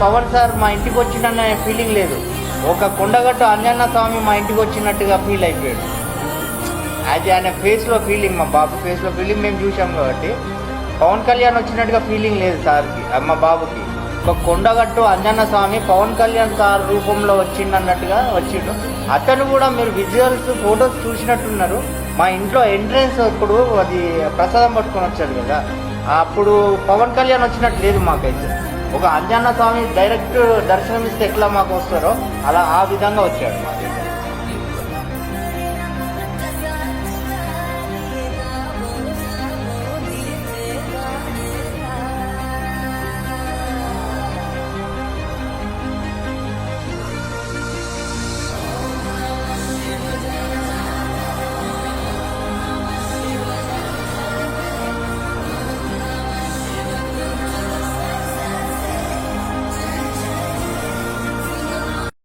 Pawan sir మా ఇంటికి వచ్చిన ఫీలింగ్ లేదు. ఒక కొండగట్టు అంజన్న స్వామి మా ఇంటికి వచ్చినట్టుగా ఫీల్ అయిపోయాడు. అది ఆయన ఫేస్లో ఫీలింగ్, మా బాబు ఫేస్లో ఫీలింగ్ మేము చూసాం కాబట్టి పవన్ కళ్యాణ్ వచ్చినట్టుగా ఫీలింగ్ లేదు సార్కి, మా బాబుకి. ఒక కొండగట్టు అంజన్న స్వామి పవన్ కళ్యాణ్ సార్ రూపంలో వచ్చిండన్నట్టుగా వచ్చిండు. అతను కూడా మీరు విజువల్స్ ఫొటోస్ చూసినట్టున్నారు. మా ఇంట్లో ఎంట్రన్స్ ఇప్పుడు అది ప్రసాదం పట్టుకొని వచ్చాడు కదా, అప్పుడు పవన్ కళ్యాణ్ వచ్చినట్టు లేదు మాకైతే. ఒక అంజన్న స్వామి డైరెక్ట్ దర్శనం ఇస్తే ఎట్లా మాకు వస్తారో అలా ఆ విధంగా వచ్చాడు.